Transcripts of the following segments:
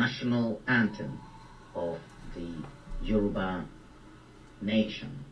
national anthem of the Yoruba nation.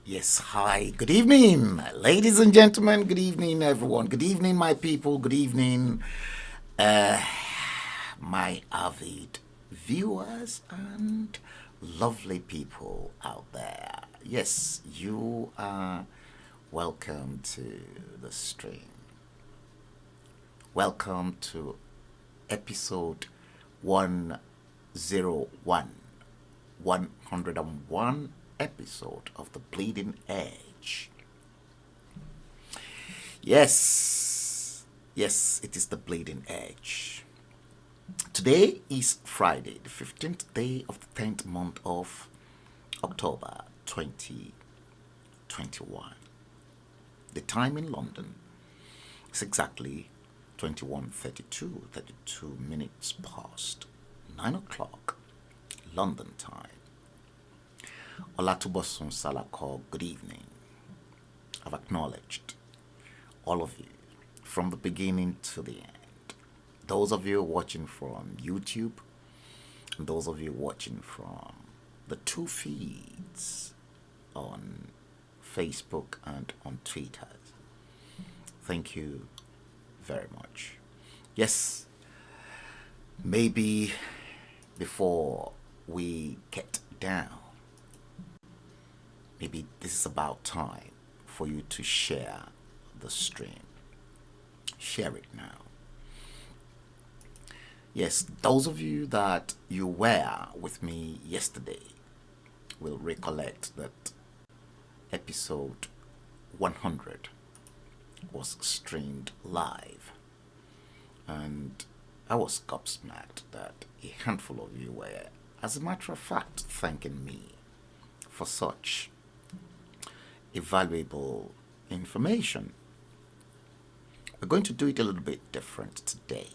Yes, hi, good evening, ladies and gentlemen, good evening, everyone, good evening, my people, good evening, my avid viewers and lovely people out there. Yes, you are welcome to the stream. Welcome to episode 101, 101 episode of the Bleeding Edge. Yes, it is the Bleeding Edge. Today is Friday, the 15th day of the 10th month of October 2021. The time in London is exactly 32 minutes past 9 o'clock London time. Olatubosun Salako, good evening. I've acknowledged all of you from the beginning to the end. Those of you watching from YouTube, and those of you watching from the two feeds on Facebook and on Twitter. Thank you very much. Yes, maybe before we get down, maybe this is about time for you to share the stream. Share it now. Yes, those of you that you were with me yesterday will recollect that episode 100 was streamed live. And I was gobsmacked that a handful of you were, as a matter of fact, thanking me for such valuable information. We're going to do it a little bit different today.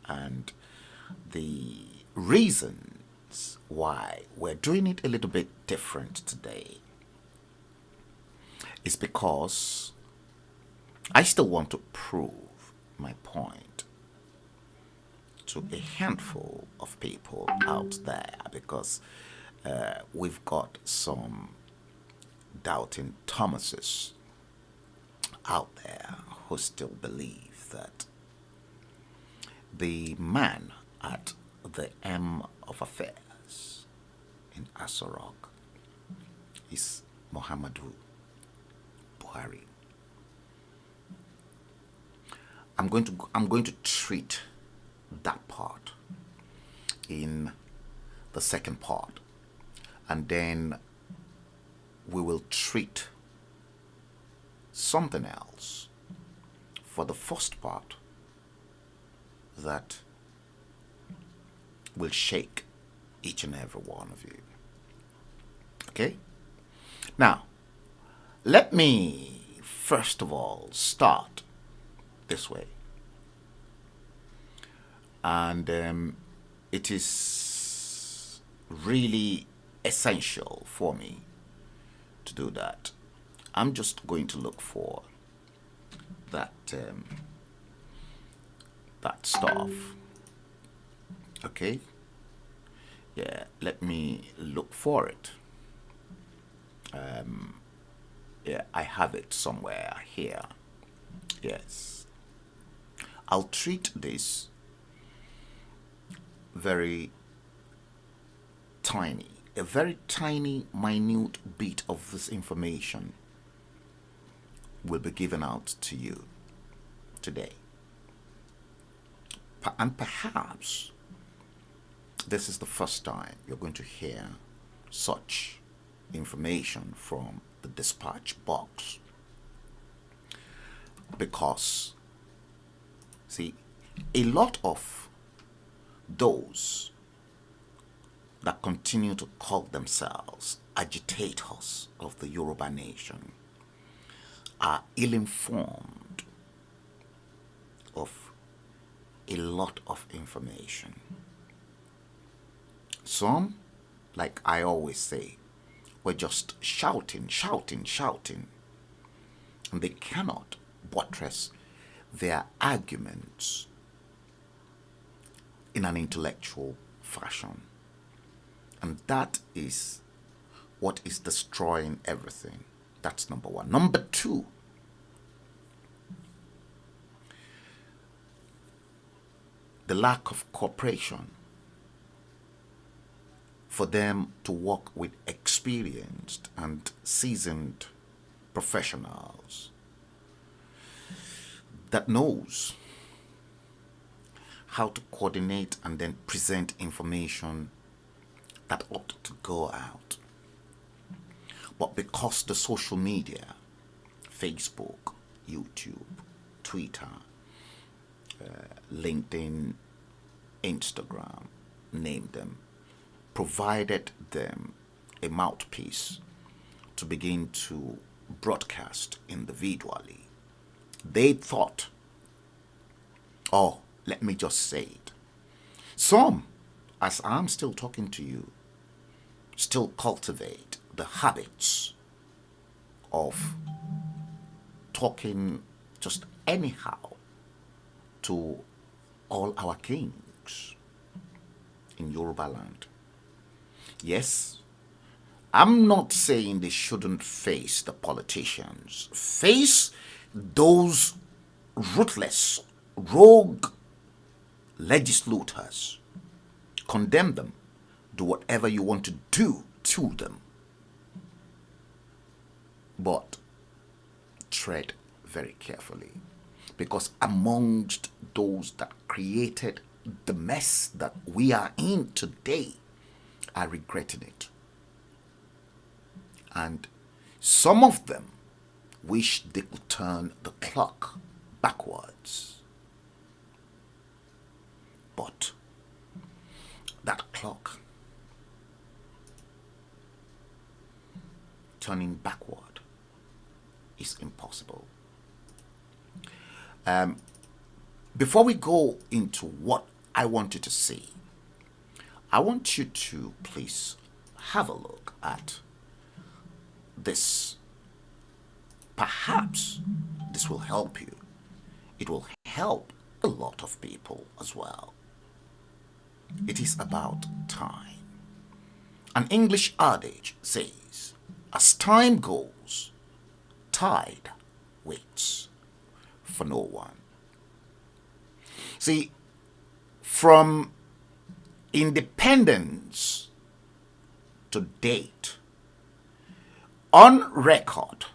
And the reasons why we're doing it a little bit different today is because I still want to prove my point to a handful of people out there, because we've got some doubting Thomases out there who still believe that the man at the M of affairs in Asorok is Muhammadu Buhari. I'm going to treat that part in the second part, and then we will treat something else for the first part that will shake each and every one of you. Okay? Now, let me first of all start this way. And it is really essential for me to do that. I'm just going to look for that that stuff. Okay. Yeah, let me look for it. Yeah, I have it somewhere here. Yes. I'll treat this very tiny, a very tiny, minute bit of this information will be given out to you today. And perhaps this is the first time you're going to hear such information from the dispatch box. Because, see, a lot of those that continue to call themselves agitators of the Yoruba nation are ill-informed of a lot of information. Some, like I always say, were just shouting, and they cannot buttress their arguments in an intellectual fashion. And that is what is destroying everything. That's number one. Number two, the lack of cooperation for them to work with experienced and seasoned professionals that knows how to coordinate and then present information that ought to go out. But because the social media, Facebook, YouTube, Twitter, LinkedIn, Instagram, name them, provided them a mouthpiece to begin to broadcast individually, they thought, oh, let me just say it. Some, as I'm still talking to you, still cultivate the habits of talking just anyhow to all our kings in Yoruba land. Yes, I'm not saying they shouldn't face the politicians. Face those ruthless, rogue legislators. Condemn them. Do whatever you want to do to them. But tread very carefully. Because amongst those that created the mess that we are in today are regretting it. And some of them wish they could turn the clock backwards. But that clock turning backward is impossible. Before we go into what I want you to see, I want you to please have a look at this. Perhaps this will help you. It will help a lot of people as well. It is about time. An English adage says, as time goes, tide waits for no one. See, from independence to date, on record,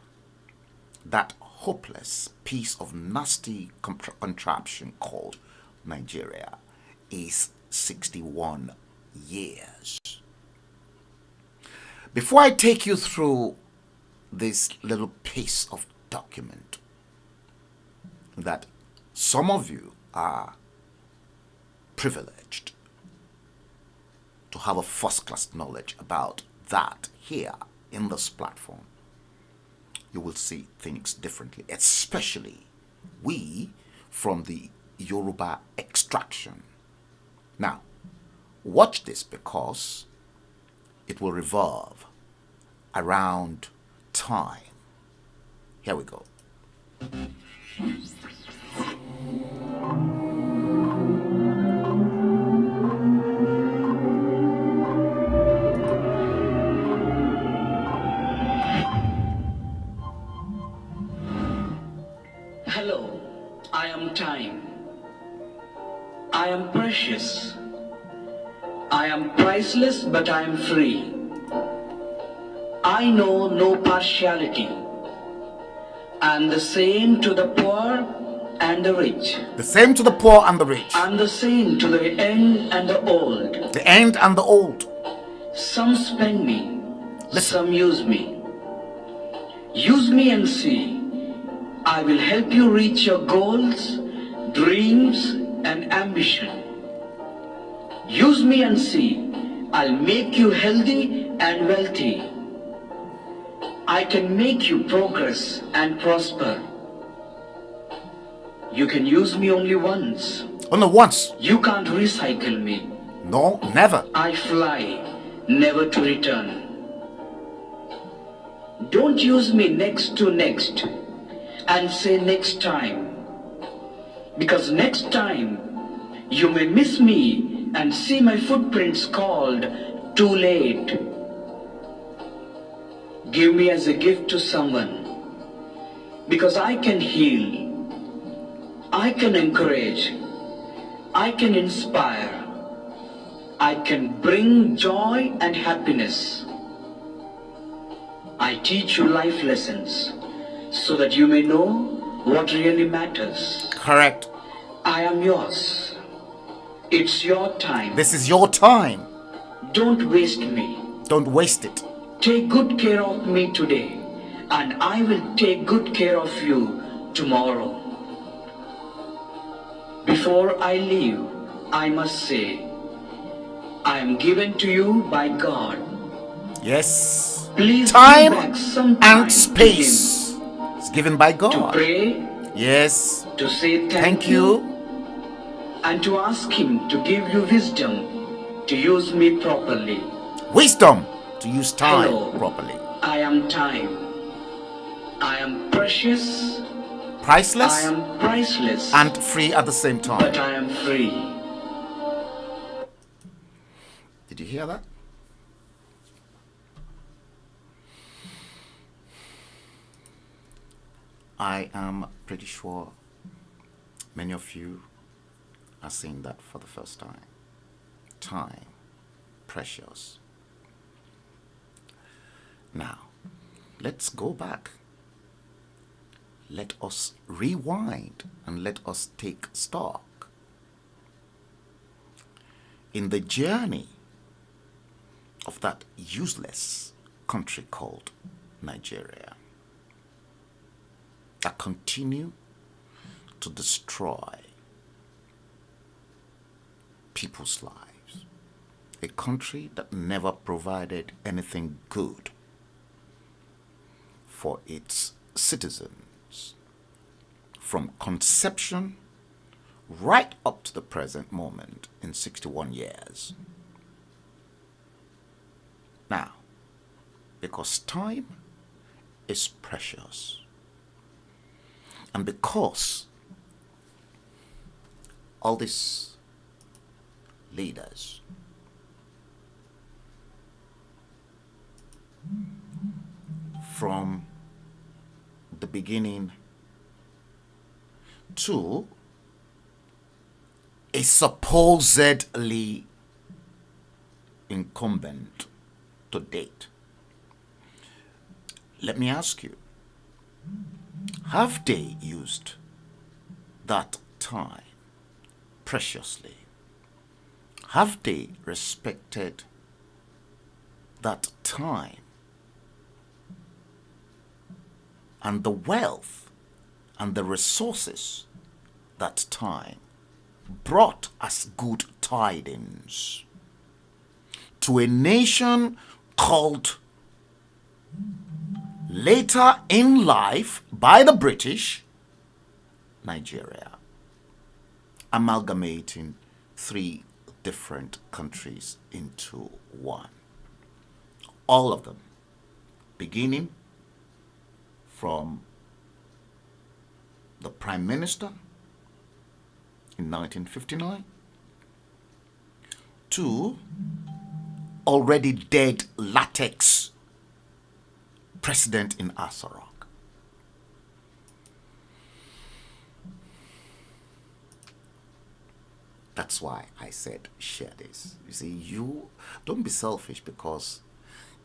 that hopeless piece of nasty contraption called Nigeria is 61 years. Before I take you through this little piece of document that some of you are privileged to have a first-class knowledge about that here in this platform, you will see things differently, especially we from the Yoruba extraction. Now, watch this because it will revolve around time. Here we go. Hello, I am time. I am precious. I am priceless, but I am free. I know no partiality. And the same to the poor and the rich. The same to the poor and the rich. And the same to the young and the old. The young and the old. Some spend me, Listen. some use me. Use me and see. I will help you reach your goals, dreams, and ambition. Use me and see. I'll make you healthy and wealthy. I can make you progress and prosper. You can use me only once. Only once. You can't recycle me. No, never. I fly, never to return. Don't use me next to next and say next time. Because next time you may miss me and see my footprints called too late. Give me as a gift to someone, because I can heal, I can encourage, I can inspire, I can bring joy and happiness. I teach you life lessons so that you may know what really matters. Correct. I am yours. It's your time. This is your time. Don't waste me. Don't waste it. Take good care of me today, and I will take good care of you tomorrow. Before I leave, I must say, I am given to you by God. Yes. Please Time give back some time and space is given by to God. pray, Yes. to say Thank you. and to ask Him to give you wisdom to use me properly. Wisdom to use time Hello. properly. I am time. I am precious. Priceless I am priceless. and free at the same time. But I am free. Did you hear that? I am pretty sure many of you are seeing that for the first time. Time, precious. Now, let's go back. Let us rewind and let us take stock in the journey of that useless country called Nigeria that continue to destroy people's lives. A country that never provided anything good for its citizens from conception right up to the present moment in 61 years. Now, because time is precious, and because all these leaders from the beginning to a supposedly incumbent to date. Let me ask you, have they used that time preciously? Have they respected that time and the wealth and the resources that time brought as good tidings to a nation called later in life by the British Nigeria, amalgamating three different countries into one. All of them, beginning from the Prime Minister in 1959 to already dead latex president in Asarok. That's why I said share this. You see, you don't be selfish, because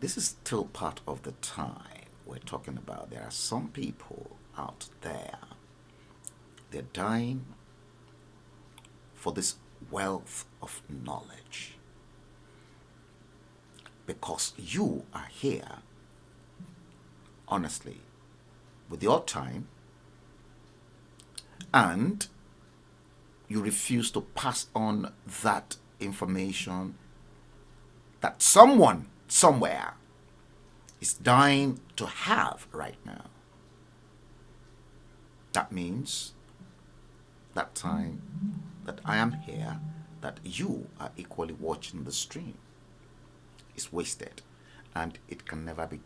this is still part of the time we're talking about. There are some people out there, they're dying for this wealth of knowledge, because you are here, honestly, with your time, and you refuse to pass on that information that someone somewhere is dying to have right now. That means that time that I am here, that you are equally watching the stream, is wasted, and it can never be,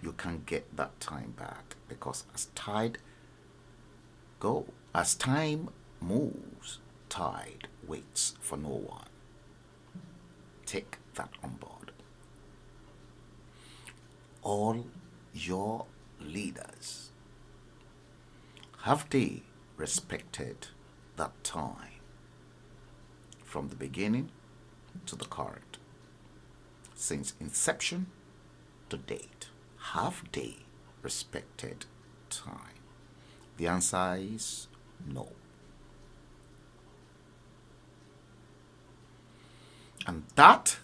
you can't get that time back, because as time moves, tide waits for no one. Take that on board. All your leaders, have they respected that time from the beginning to the current, since inception to date? Have they respected time? The answer is no. And that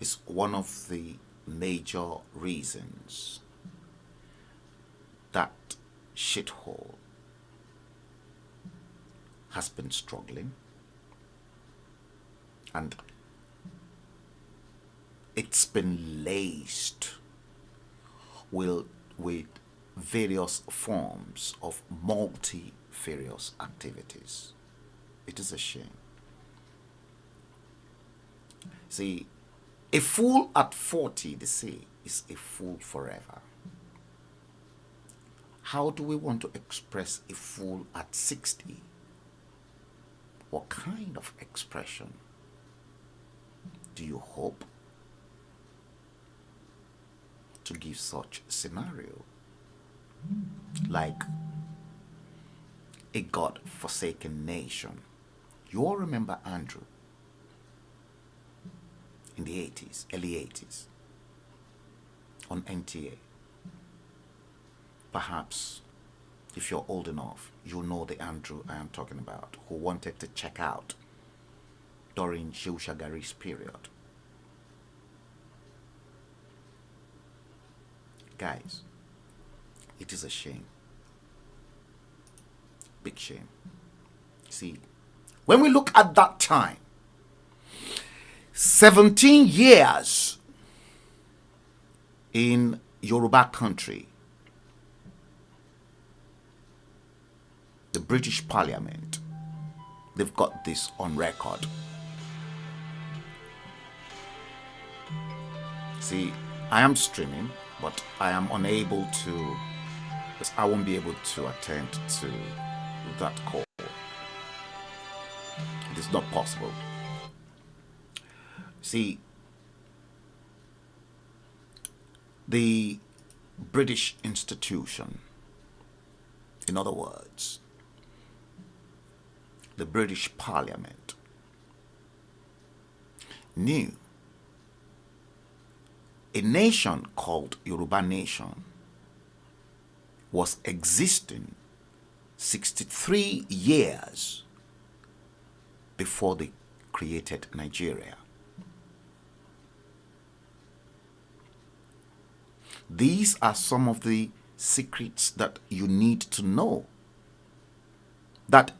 is one of the major reasons that shithole has been struggling, and it's been laced with various forms of multifarious activities. It is a shame. See, a fool at 40, they say, is a fool forever. How do we want to express a fool at 60? What kind of expression do you hope to give such scenario? Like a God-forsaken nation. You all remember Andrew in the 80s, early 80s, on NTA. Perhaps, if you're old enough, you'll know the Andrew I am talking about, who wanted to check out during Shehu Shagari's period. Guys, it is a shame. Big shame. See, when we look at that time, 17 years in Yoruba country, the British Parliament, they've got this on record. See, I am streaming, but I am unable to, because I won't be able to attend to that call. It is not possible. See, the British institution, in other words, the British Parliament, knew a nation called Yoruba Nation was existing 63 years before they created Nigeria. These are some of the secrets that you need to know. That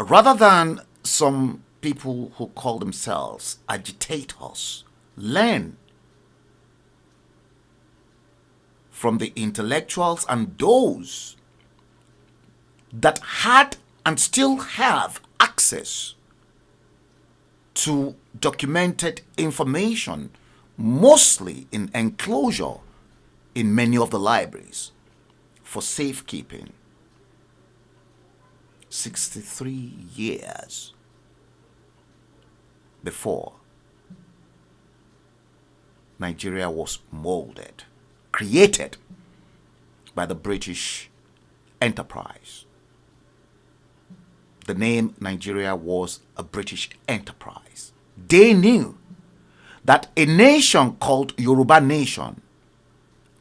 rather than some people who call themselves agitators, learn from the intellectuals and those that had and still have access to documented information, mostly in enclosure in many of the libraries for safekeeping. 63 years before Nigeria was molded, created by the British enterprise. The name Nigeria was a British enterprise. They knew that a nation called Yoruba Nation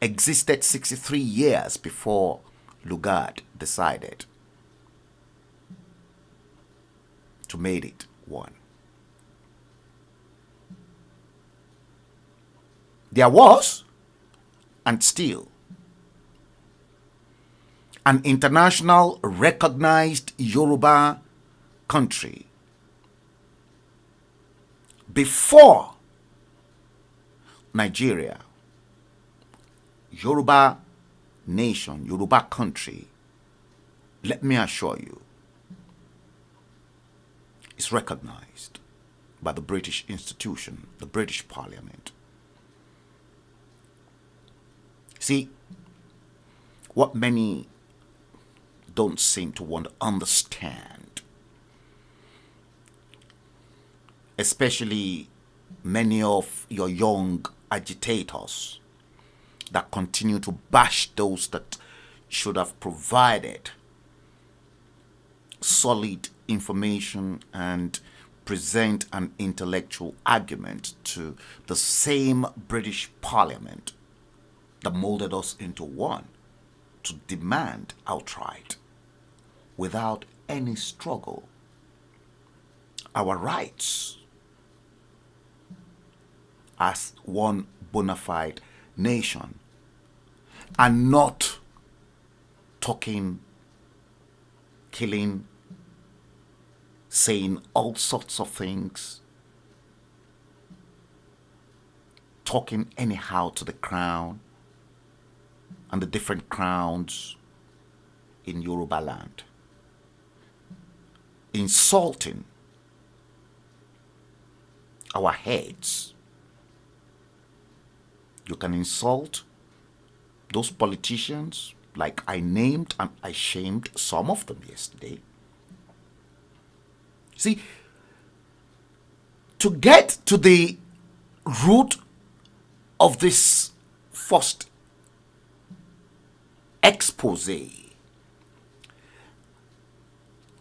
existed 63 years before Lugard decided to make it one. There was, and still, an international recognized Yoruba country before Nigeria. Yoruba nation, Yoruba country, let me assure you, is recognized by the British institution, the British Parliament. See, what many don't seem to want to understand, especially many of your young agitators that continue to bash those that should have provided solid information and present an intellectual argument to the same British Parliament that molded us into one, to demand outright, without any struggle, our rights as one bona fide nation, and not talking, killing, saying all sorts of things, talking anyhow to the crown and the different crowns in Yoruba land, insulting our heads. You can insult those politicians like I named and I shamed some of them yesterday. See, to get to the root of this first expose,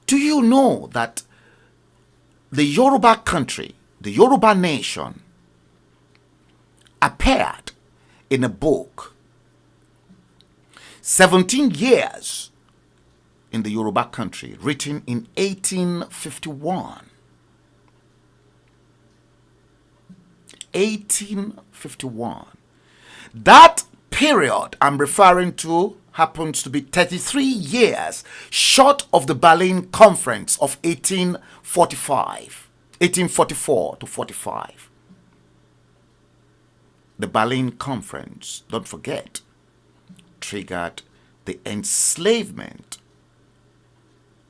do you know that the Yoruba country, the Yoruba nation, appeared in a book 17 years in the Yoruba country, written in 1851. 1851. That period I'm referring to happens to be 33 years short of the Berlin Conference of 1844 to 45. The Berlin Conference, don't forget, triggered the enslavement,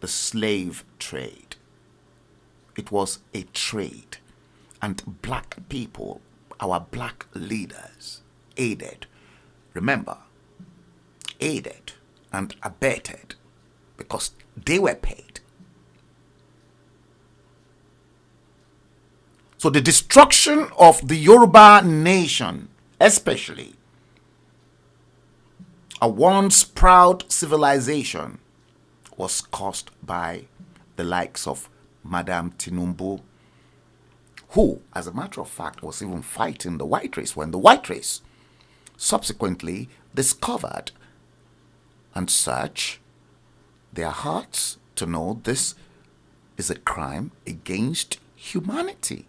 the slave trade. It was a trade, and black people, our black leaders, aided, remember, aided and abetted, because they were paid. So the destruction of the Yoruba nation, especially a once proud civilization, was caused by the likes of Madame Tinubu, who, as a matter of fact, was even fighting the white race when the white race subsequently discovered and searched their hearts to know this is a crime against humanity.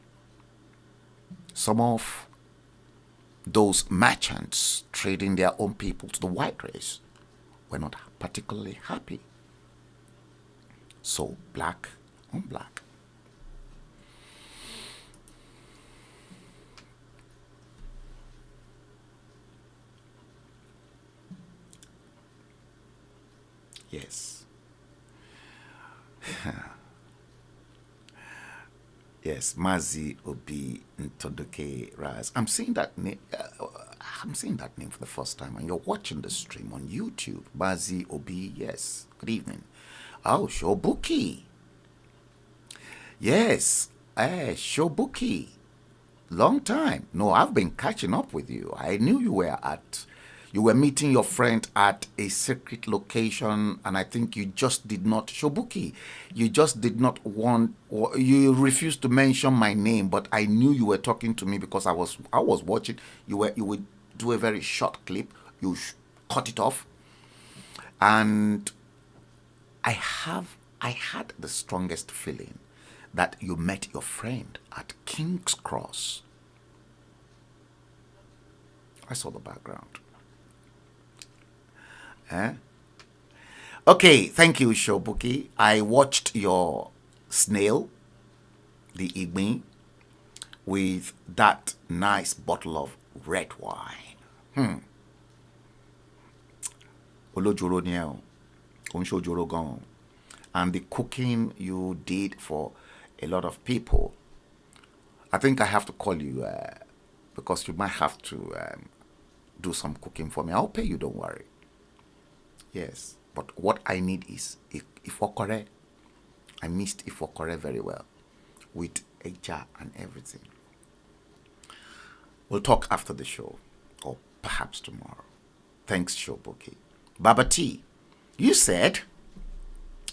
Some of those merchants trading their own people to the white race were not particularly happy. So black on black. Yes. Yes, Mazi Obi Ntodoke Raz. I'm seeing that name. I'm seeing that name for the first time, and you're watching the stream on YouTube. Mazi Obi, yes. Good evening. Oh, Shobuki. Yes, Shobuki. Long time. No, I've been catching up with you. I knew you were meeting your friend at a secret location, and I think you just did not, Shobuki, you just did not want, or you refused to mention my name, but I knew you were talking to me because I was watching. You would do a very short clip, cut it off, and I had the strongest feeling that you met your friend at King's Cross. I saw the background. Okay, thank you, Shobuki. I watched your snail, the Igbi, with that nice bottle of red wine. Olojoro ni ẹ o, onṣojoro gan. And the cooking you did for a lot of people. I think I have to call you because you might have to do some cooking for me. I'll pay you, don't worry. Yes, but what I need is Ifokore. I missed Ifokore very well with a jar and everything. We'll talk after the show, or perhaps tomorrow. Thanks, Shobuki. Baba T, you said,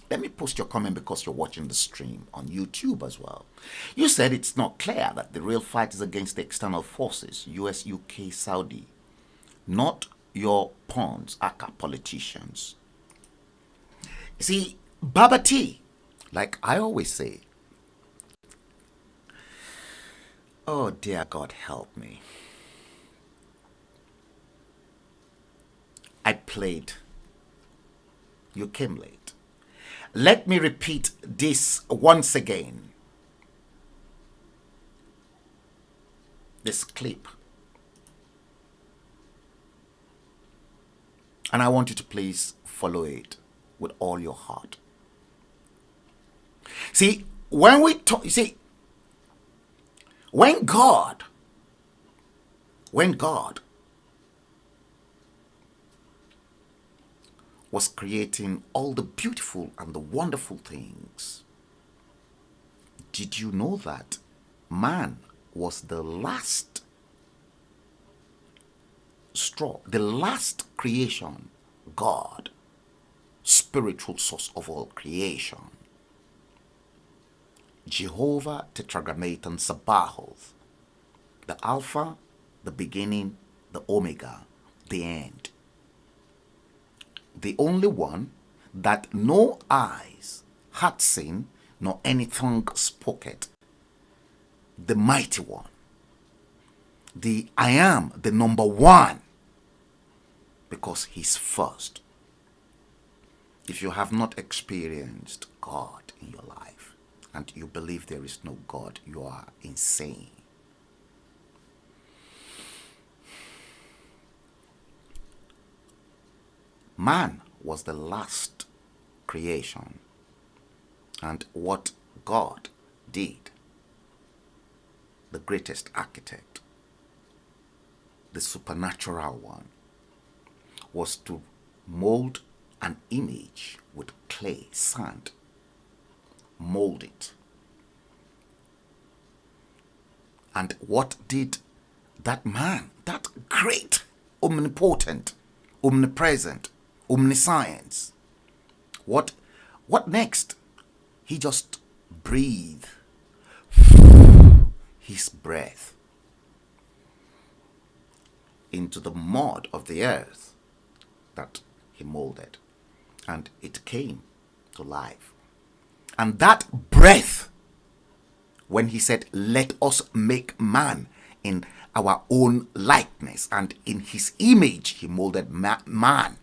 let me post your comment because you're watching the stream on YouTube as well. You said it's not clear that the real fight is against the external forces, US, UK, Saudi, not your pawns, aka politicians. See, Baba T, like I always say, oh dear God, help me. I played. You came late. Let me repeat this once again. This clip. And I want you to please follow it with all your heart. See, when we talk, you see, when God was creating all the beautiful and the wonderful things, did you know that man was the last straw, the last creation, God, spiritual source of all creation, Jehovah Tetragrammaton Sabaoth, the Alpha, the beginning, the Omega, the end, the only one that no eyes had seen, nor any tongue spoke it, the mighty one, the I am, the number one, because he's first. If you have not experienced God in your life and you believe there is no God, you are insane. Man was the last creation, and what God did, the greatest architect, the supernatural one, was to mold an image with clay, sand, mold it. And what did that man, that great, omnipotent, omnipresent, omniscience, what next? He just breathed his breath into the mud of the earth that he molded, and it came to life. And that breath, when he said, let us make man in our own likeness, and in his image he molded man.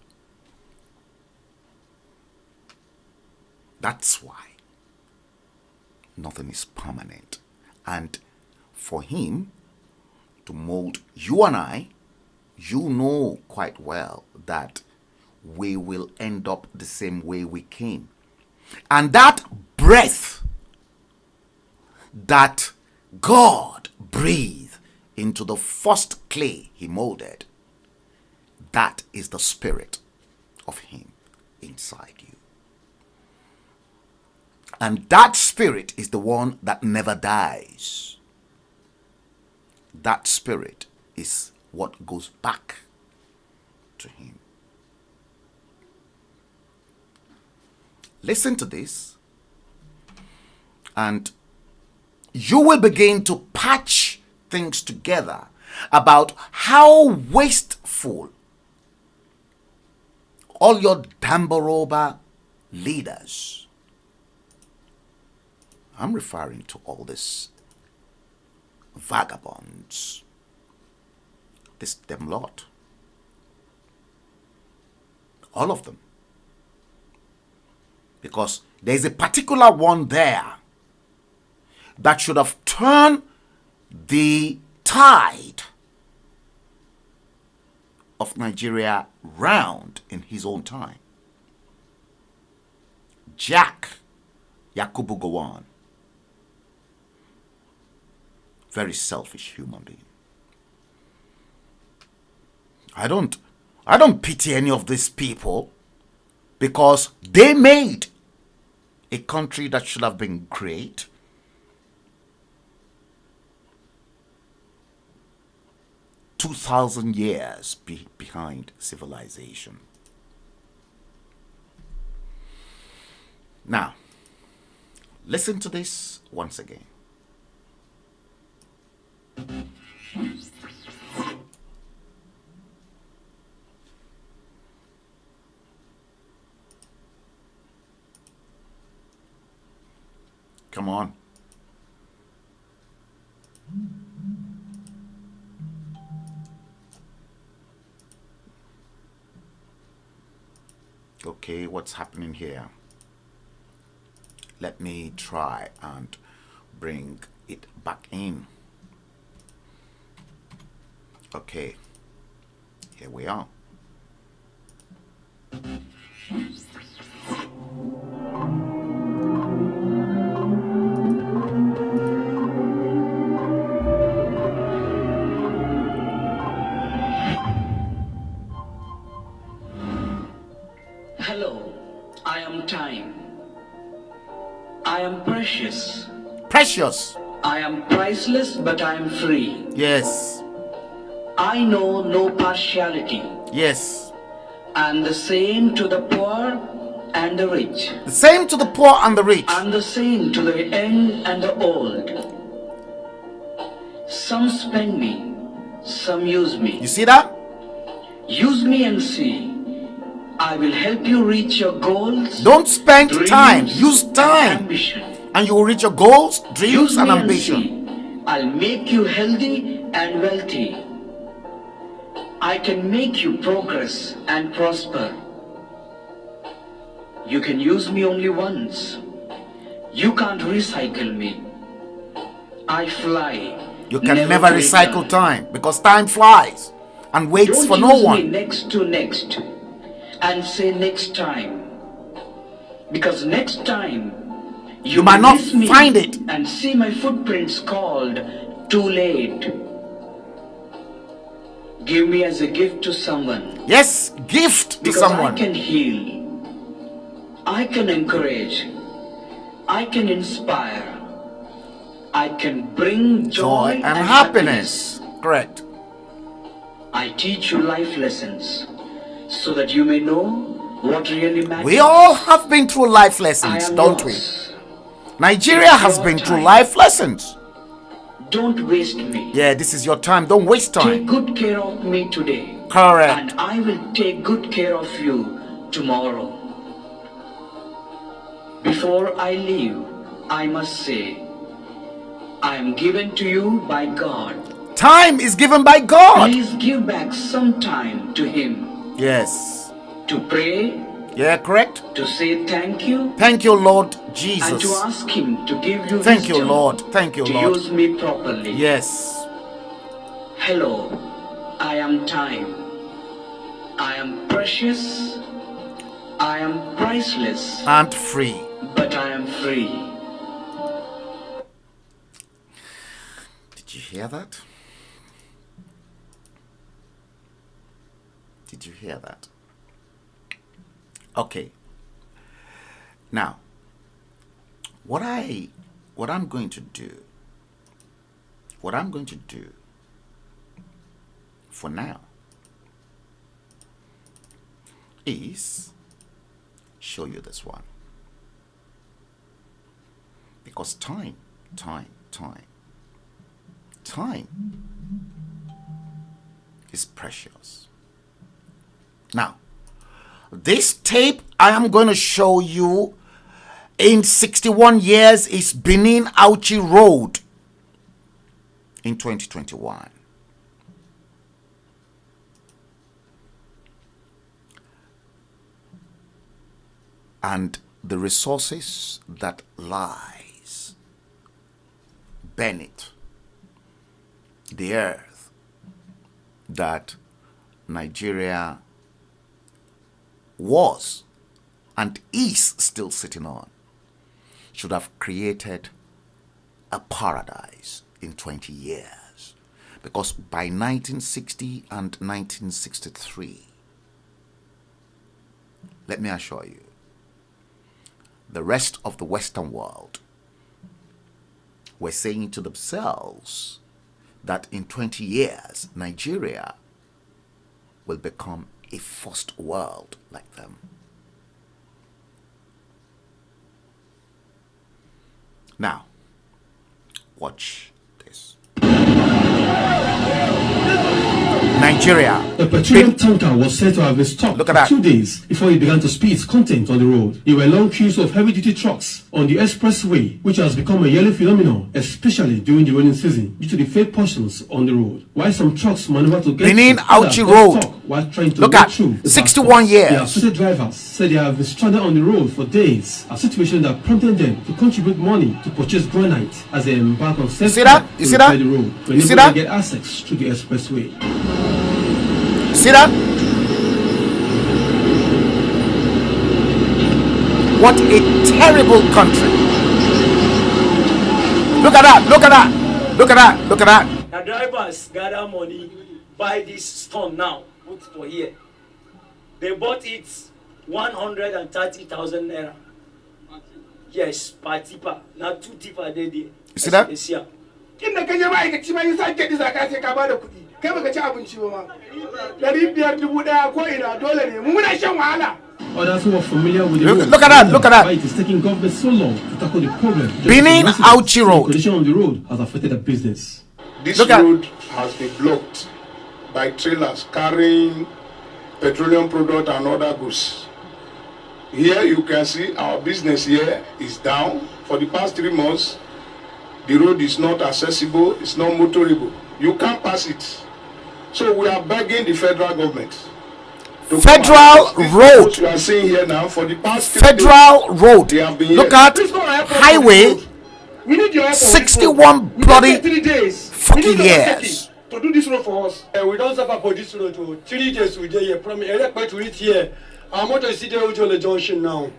That's why nothing is permanent. And for him to mold you and I, you know quite well that we will end up the same way we came. And that breath that God breathed into the first clay he molded, that is the spirit of him inside you. And that spirit is the one that never dies. That spirit is what goes back to him. Listen to this, and you will begin to patch things together about how wasteful all your Damboroba leaders, I'm referring to all these vagabonds, them lot, all of them, because there's a particular one there that should have turned the tide of Nigeria round in his own time. Jack Yakubu Gowon, very selfish human being. I don't pity any of these people, because they made a country that should have been great. "2,000 years behind civilization." Now, listen to this once again. Come on. Okay, what's happening here? Let me try and bring it back in. Okay, here we are. Hello, I am time. I am precious. Precious. I am priceless, but I am free. Yes. I know no partiality. Yes. And the same to the poor and the rich. The same to the poor and the rich. And the same to the young and the old. Some spend me, some use me. You see that? Use me and see. I will help you reach your goals. Don't spend dreams, time. Use time. and ambition. And you will reach your goals, dreams, Use and me ambition. see. I'll make you healthy and wealthy. I can make you progress and prosper. You can use me only once. You can't recycle me. I fly. You can never to recycle return. time, because time flies and waits Don't for no use me one. next to next and say next time. Because next time You might will not miss me find it. and see my footprints called too late. Give me as a gift to someone. Yes, gift to Because someone. I can heal. I can encourage. I can inspire. I can bring Joy and happiness. Correct. I teach you life lessons so that you may know what really matters. We all have been through life I lessons, am don't we? yours. Nigeria has your been through time. life lessons. Don't waste me. Yeah, this is your time. Don't waste Take time. good care of me today. Correct. And I will take good care of you tomorrow. Before I leave, I must say, I am given to you by God. Time is given by God. Please give back some time to Him Yes. to pray, Yeah, correct. to say thank you, Thank you, Lord and to Jesus. ask Him to give you Thank you, wisdom Lord. Thank you, to Lord. use me properly. Yes. Hello, I am time. I am precious. I am priceless, And free. but I am free. hear that? Did you hear that? Okay. Now, what I'm going to do for now is show you this one, because time is precious. Now, this tape I am going to show you in 61 years is Benin Auchi Road in 2021. And the resources that lies beneath the earth that Nigeria was and is still sitting on should have created a paradise in 20 years. Because by 1960 and 1963, let me assure you, the rest of the Western world were saying to themselves that in 20 years, Nigeria will become a first world like them. Now, watch this. Nigeria. A petroleum tanker was said to have been stopped for 2 days before it began to spill its content on the road. There were long queues of heavy-duty trucks on the expressway, which has become a yearly phenomenon, especially during the rainy season, due to the fake portions on the road. While some trucks maneuver to get Benin Auchi Road. While trying to Look get at through 61 years. The associated drivers said they have been stranded on the road for days, a situation that prompted them to contribute money to purchase granite as they embark on You see that? You see that? the road, You see to that? get access to the expressway. See that? What a terrible country. Look at that, look at that, look at that, look at that. The drivers gather money, buy this stone now, put for here. They bought it 130,000 naira. Yes, per tipper. Now 2 tipper they did. You see that? In the Kenya market, you say get this. I can't take about the Come get up in Chihuahua. The Libya to put a coin or dollar. Muna. Others who are familiar with the road, Look at that, look at that. why it is taking government so long to tackle the problem. Benin Auchi Road. The condition on the road has affected the business. This Look at- road has been blocked by trailers carrying petroleum product and other goods. Here you can see our business here is down. For the past 3 months, the road is not accessible, it's not motorable. You can't pass it. So we are begging the federal government. to Federal come and- road. What you are seeing here now for the past 3 Federal road. They have been Look here. at highway. We need your help. 61 We bloody take 3 days. fucking We need your help years. to do this road for us. We don't suffer for this road. 3 days we dey here. From Elekpe to reach here. Our motor is sitting on the junction now.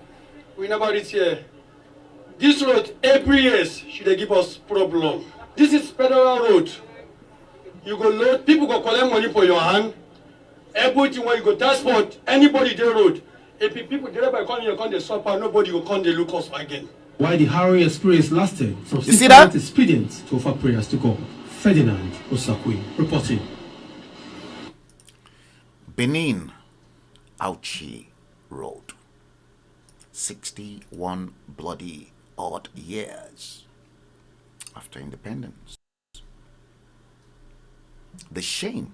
We never reach here. This road every year should they give us problem. This is federal road. You go load, people go collect money for your hand. Everything when you go transport, anybody dey road. If people drive come here, come dey suffer, nobody will come dey look us again. While the harrowing experience lasted, some You see still that? found it expedient to offer prayers to God. Ferdinand Osakwe reporting. Benin Auchi Road. 61 bloody odd years after independence. The shame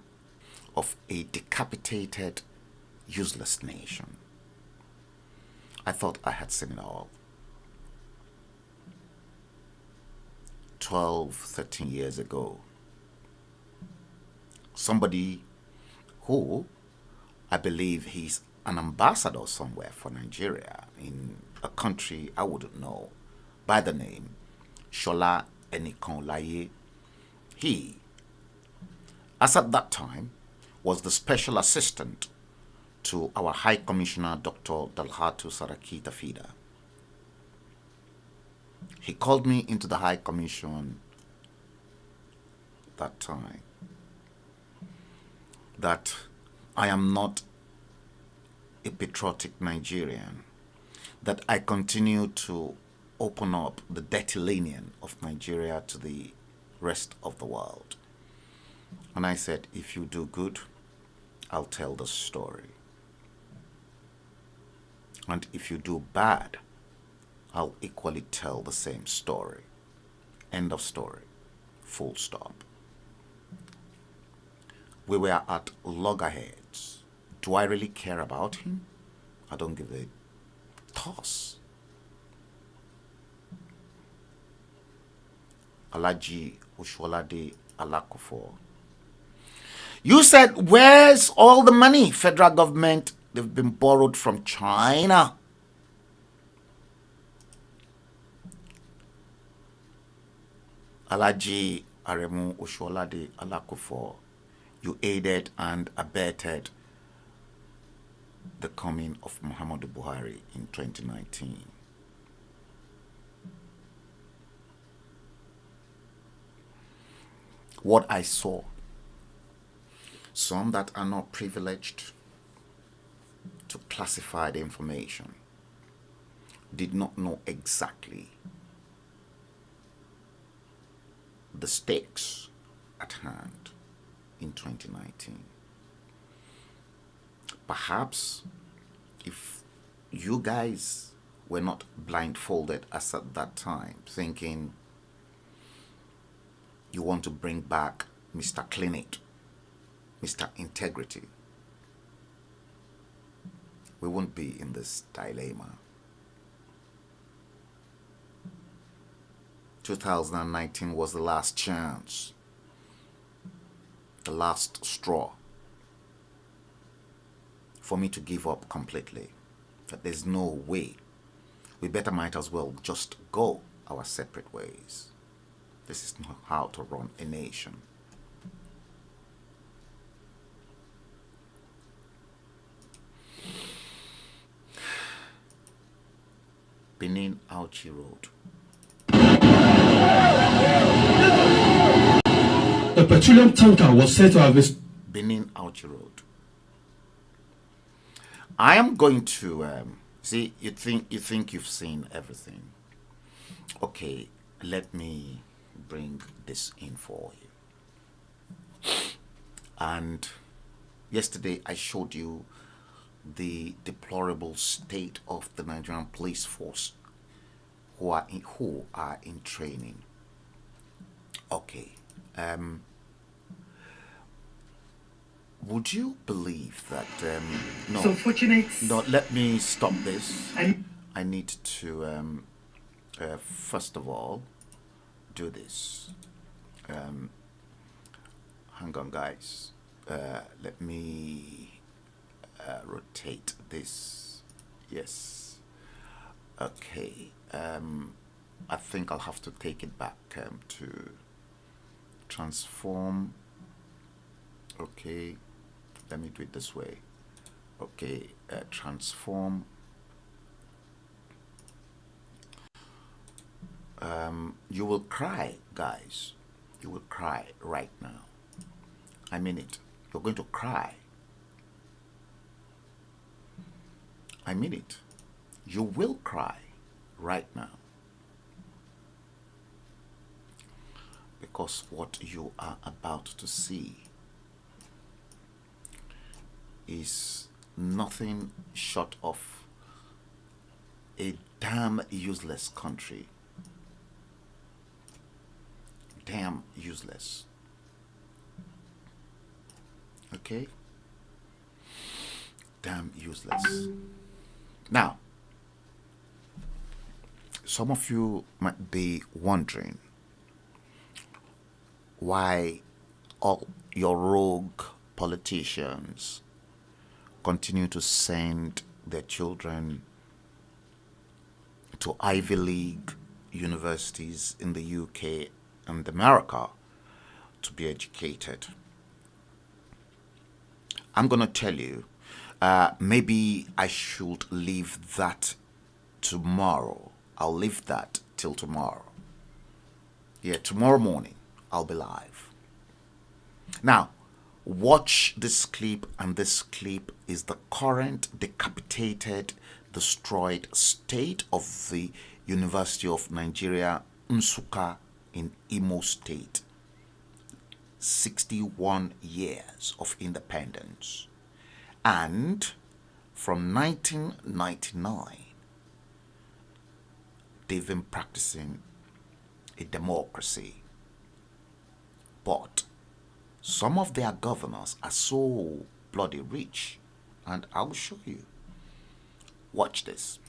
of a decapitated, useless nation. I thought I had seen it all. 12, 13 years ago. Somebody who I believe he's an ambassador somewhere for Nigeria in a country I wouldn't know by the name Shola Enikonlaye. He, as at that time, was the special assistant to our High Commissioner Dr. Dalhatu Saraki Tafida. He called me into the High Commission that time that I am not a patriotic Nigerian, that I continue to open up the dirty linen of Nigeria to the rest of the world. And I said, if you do good, I'll tell the story. And if you do bad, I'll equally tell the same story. End of story. Full stop. We were at loggerheads. Do I really care about him? I don't give a toss. Alaji Oshuolade Alakufo. You said, where's all the money? Federal government, they've been borrowed from China. Alaji Aremu Oshuolade Alakufo, you aided and abetted the coming of Muhammadu Buhari in 2019. What I saw, some that are not privileged to classify the information did not know exactly the stakes at hand in 2019. Perhaps if you guys were not blindfolded as at that time, thinking you want to bring back Mr. Clean It, Mr. Integrity, we won't be in this dilemma. 2019 was the last chance, the last straw for me to give up completely. That there's no way. We better might as well just go our separate ways. This is not how to run a nation. Benin Auchi Road. A petroleum tanker was said to have Benin Auchi Road. I am going to see. You think you've seen everything. Okay, let me bring this in for you. And yesterday I showed you the deplorable state of the Nigerian police force who are in training. Okay. Would you believe that no, so fortunate. No, let me stop this. I need to first of all do this. Hang on, guys. Let me rotate this. Yes. Okay. I think I'll have to take it back to transform. Okay. Let me do it this way. Okay. Transform. You will cry, guys. You will cry right now. I mean it. You're going to cry. I mean it. You will cry right now. Because what you are about to see is nothing short of a damn useless country. Damn useless. Okay? Damn useless. Now, some of you might be wondering why all your rogue politicians continue to send their children to Ivy League universities in the UK and America to be educated. I'm going to tell you, maybe I should leave that tomorrow. I'll leave that till tomorrow. Yeah, tomorrow morning I'll be live. Now, watch this clip, and this clip is the current decapitated, destroyed state of the University of Nigeria, Nsukka in Imo State. 61 years of independence. And from 1999, they've been practicing a democracy. But some of their governors are so bloody rich, and I'll show you. Watch this.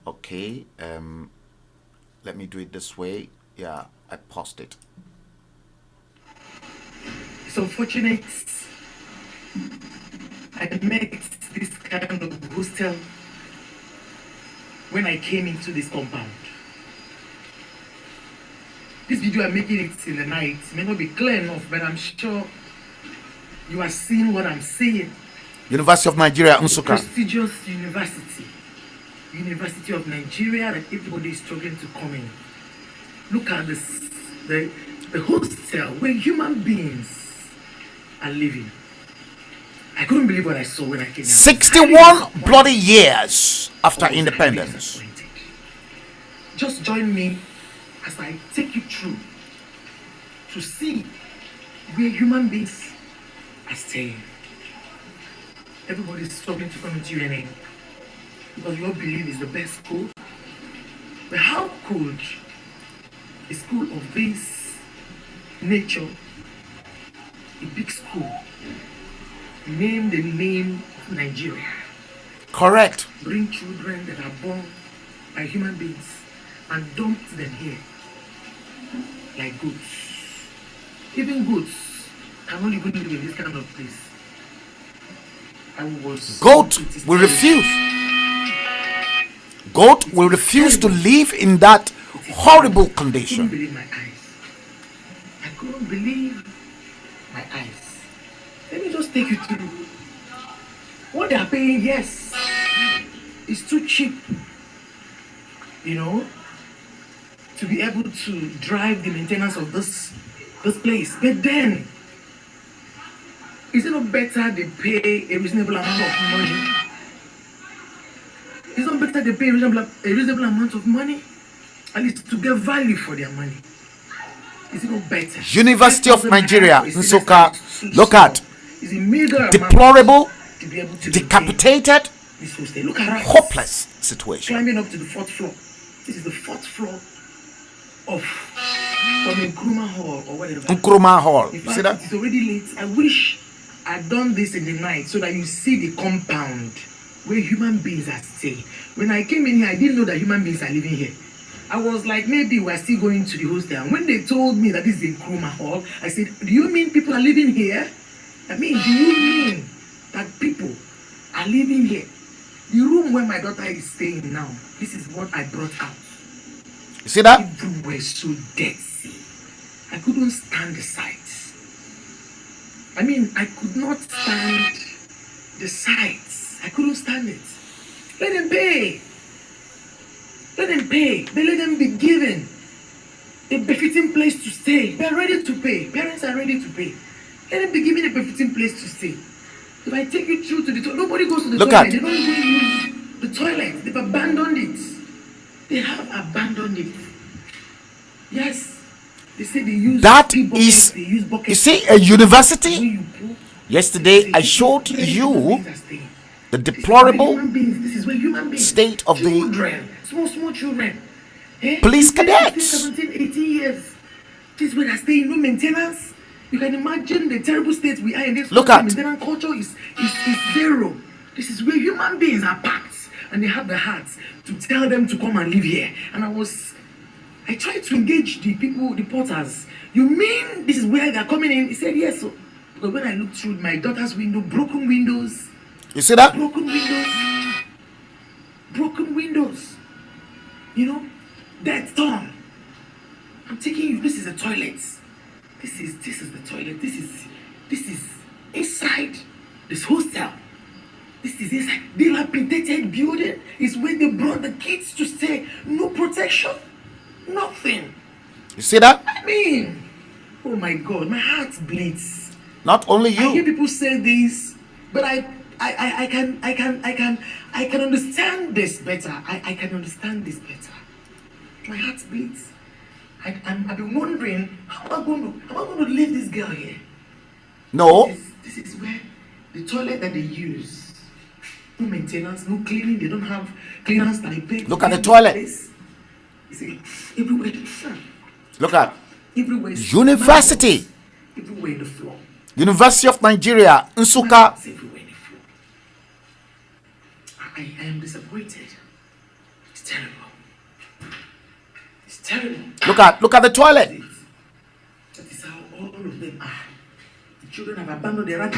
Okay, let me do it this way. Yeah, I paused it. It's unfortunate I met this kind of hostel when I came into this compound. This video I'm making it in the night may not be clear enough, but I'm sure you are seeing what I'm saying. University of Nigeria, Nsukka. Prestigious university. University of Nigeria that everybody is struggling to come in. Look at this, the hostel where human beings are living. I couldn't believe what I saw when I came here. 61 bloody years after independence. Just join me as I take you through to see where human beings are staying. Everybody is struggling to come into UNA because you all believe it's the best school. But how could a school of this nature, a big school, name the name of Nigeria? Correct. Bring children that are born by human beings and dump them here like goats. Even goats cannot even live in this kind of place. Goat will refuse. Goat will refuse to live in that horrible condition. I couldn't believe my eyes. I couldn't believe my eyes. Let me just take you through. What they are paying, yes, is too cheap, you know, to be able to drive the maintenance of this place. But then, is it not better they pay a reasonable amount of money? Is it not better they pay a reasonable amount of money? At least to get value for their money. Is it not better? University of Nigeria, Nsukka, look at deplorable, decapitated, hopeless situation. Climbing up to the 4th floor. This is the 4th floor of Nkrumah Hall or whatever. Nkrumah Hall. In fact, You see that? it's already late. I wish I'd done this in the night so that you see the compound where human beings are staying. When I came in here, I didn't know that human beings are living here. I was like, maybe we're still going to the hostel. And when they told me that this is Nkrumah Hall, I said, do you mean people are living here? I mean, do you mean that people are living here? The room where my daughter is staying now, this is what I brought out. You see that? People were so dirty. I couldn't stand the sights. I mean, I could not stand the sights. I couldn't stand it. Let them pay. Let them pay. They let them be given a befitting place to stay. They're ready to pay. Parents are ready to pay. Let them be given a befitting place to stay. If I take you through to the toilet, nobody goes to the toilet. They don't even use the toilet. They've abandoned it. They have abandoned it. Yes. They say they use That buckets, is, they use buckets. you see, a university. Yesterday I showed you the deplorable state of the small children. police cadets. 17, 18 years. This is where they're staying, no maintenance. You can imagine the terrible state we are in. This Look at maintenance culture is zero. This is where human beings are packed, and they have the hearts to tell them to come and live here. And I tried to engage the people, the porters. You mean this is where they're coming in? He said yes. So, because when I looked through my daughter's window, broken windows. You see that? Broken windows. Broken windows. You know, that's torn. I'm taking you. This is the toilet. This is the toilet. This is inside this hostel. This is inside dilapidated building. Is where they brought the kids to stay. No protection. Nothing. You see that? I mean, oh my God, my heart bleeds. Not only I hear you. people say this, but I can understand this better. I can understand this better. My heart bleeds. I've been wondering, how am I going to leave this girl here? No. This is where the toilet that they use. No maintenance, no cleaning. They don't have cleaners that they pay. Look at the toilet. You see, everywhere. Look at Everywhere. University. Everywhere in the floor. University of Nigeria, Nsukka. Everywhere in the floor. I am disappointed. It's terrible. It's terrible. Look at the toilet. That is how all of them are. The children have abandoned their right.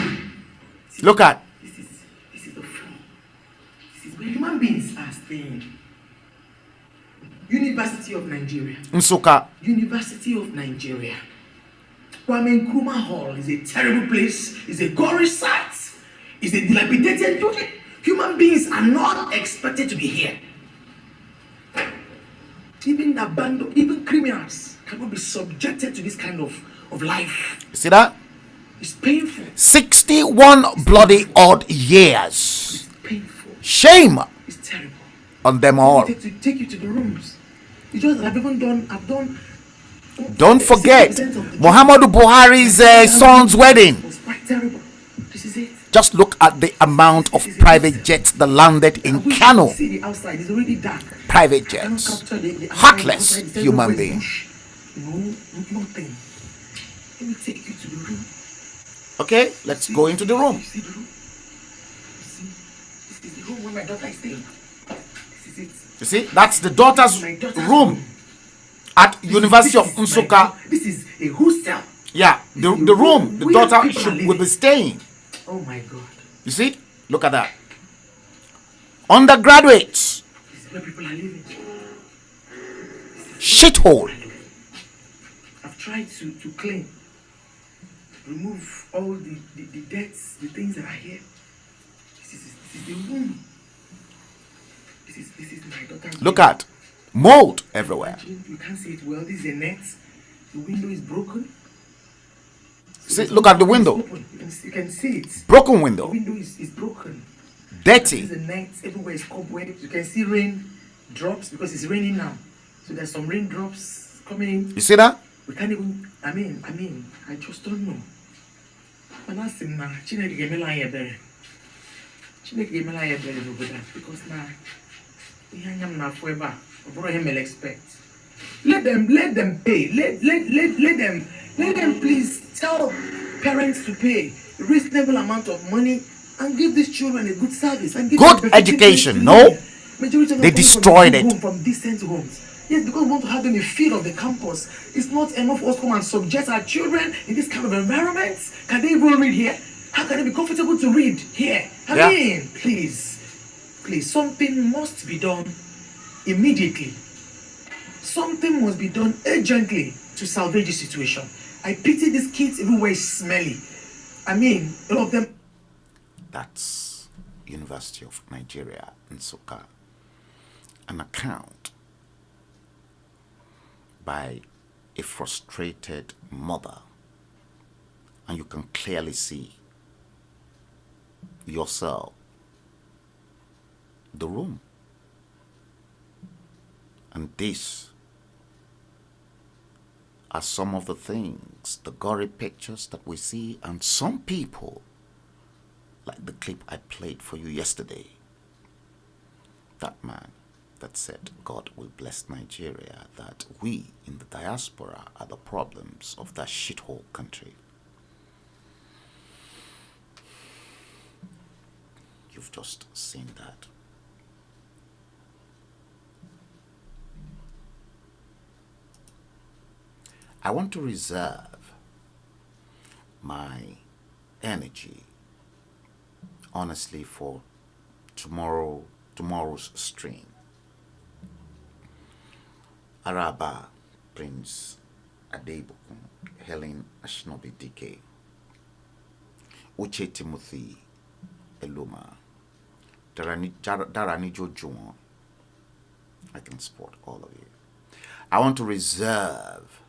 Look at. This is the floor. This is where human beings are staying. University of Nigeria. Nsukka. University of Nigeria. Kwame Nkrumah Hall is a terrible place. It's a gory site. It's a dilapidated building. Human beings are not expected to be here. Even criminals cannot be subjected to this kind of life. You see that? It's painful. 61 bloody odd years. It's painful. Shame It's terrible. on them all. Take you to the rooms. It's just that I've done. Don't forget 60% of the Muhammadu Buhari's son's wedding. It was quite terrible. This is it. Just look at the amount of private jets that landed in Kano. See the outside. It's already dark. Private I jets. don't capture the Heartless outside. There's human no being. nothing. Let me take you to the room. Okay, let's go into the room. You see the room? See? This is the room where my daughter is staying. This is it. You see, that's the daughter's My daughter's room at University of Nsukka. This is a hostel. Yeah, the room the Where daughter people are will be staying. Oh my God. You see, look at that. Undergraduates, This is where people are living. shithole. I've tried to clean, remove all the debts, the things that are here. This is the room. This is my daughter's Look room. at mold everywhere. You can't see it well. This is a net. The window is broken. See, look at the window. It's open. You can see it. Broken The window. window is broken. Dirty. This is a net. Everywhere is cobweb. You can see rain drops because it's raining now. So there's some raindrops coming in. You see that? We can't even. I mean, I just don't know. But that's him now. Chineke gave me like a berry. Chineke gave me like a berry over there because now he am now forever. Bro, him will expect. Let them pay. Let them please tell parents to pay a reasonable amount of money and give these children a good service and give Good them education, facilities. no? Majority of them They come destroyed from it. home, from decent homes. Yes, because we want to have them a feel of the campus. It's not enough for us to come and subject our children in this kind of environment. Can they even read here? How can they be comfortable to read here? I mean, please, something must be done immediately. Something must be done urgently to salvage the situation. I pity these kids everywhere is smelly. I mean, all of them. That's University of Nigeria in Nsukka. An account by a frustrated mother. And you can clearly see yourself the room. And these are some of the things, the gory pictures that we see, and some people, like the clip I played for you yesterday, that man that said God will bless Nigeria, that we in the diaspora are the problems of that shithole country. You've just seen that. I want to reserve my energy, honestly, for tomorrow's stream. Araba Prince Adebukun, Helen Ashnobi Dike, Uche Timothy Eluma, Darani Jojuan. I can support all of you. I want to reserve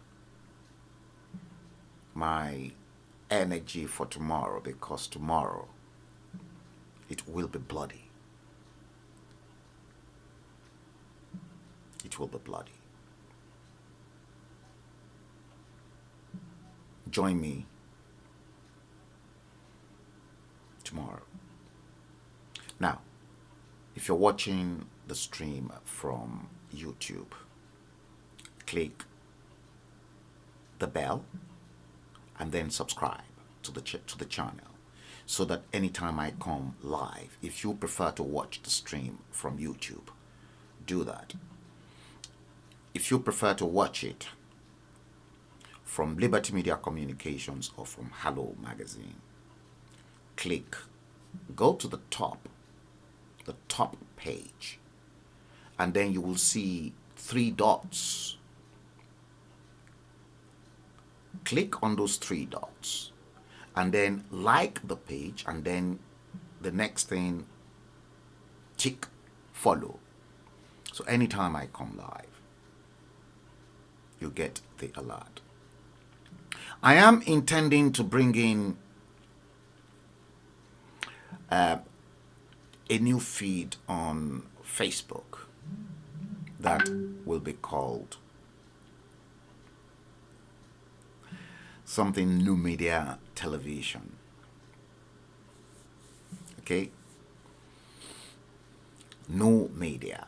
my energy for tomorrow, because tomorrow it will be bloody. It will be bloody. Join me tomorrow. Now, if you're watching the stream from YouTube, click the bell and then subscribe to the channel, so that anytime I come live, if you prefer to watch the stream from YouTube, do that. If you prefer to watch it from Liberty Media Communications or from HALLO magazine, go to the top page, and then you will see 3 dots. Click on those 3 dots and then like the page, and then the next thing, tick follow. So anytime I come live, you get the alert. I am intending to bring in a new feed on Facebook that will be called something New Media Television. Okay? New Media.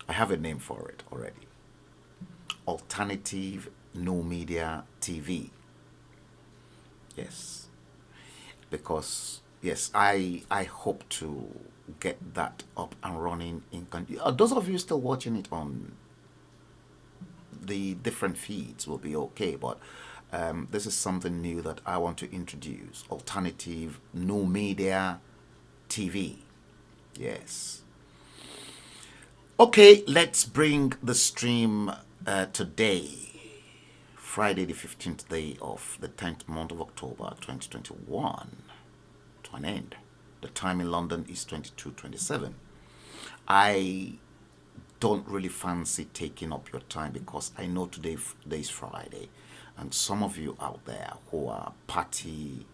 I have a name for it already. Alternative New Media TV. Yes. Because, yes, I hope to get that up and running. Those of you still watching it on the different feeds will be okay, but this is something new that I want to introduce. Alternative New Media TV. Yes. Okay, let's bring the stream today, Friday the 15th day of the 10th month of October 2021, to an end. The time in London is 22:27. I don't really fancy taking up your time, because I know today is Friday, and some of you out there who are party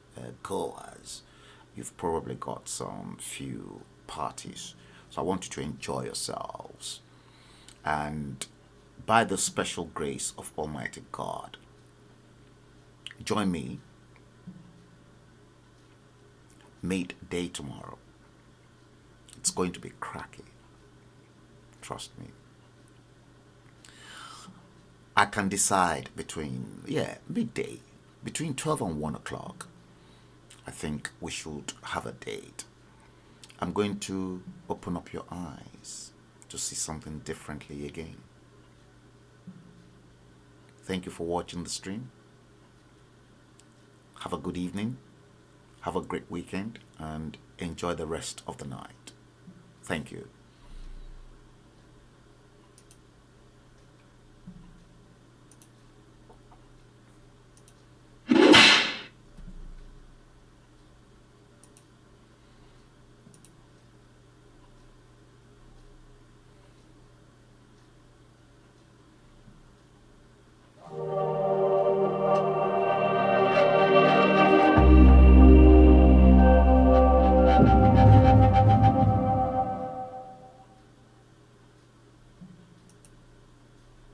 goers, you've probably got some few parties. So I want you to enjoy yourselves, and by the special grace of Almighty God, join me midday tomorrow. It's going to be cracking. Trust me. I can decide between, midday, between 12 and 1 o'clock. I think we should have a date. I'm going to open up your eyes to see something differently again. Thank you for watching the stream. Have a good evening. Have a great weekend, and enjoy the rest of the night. Thank you.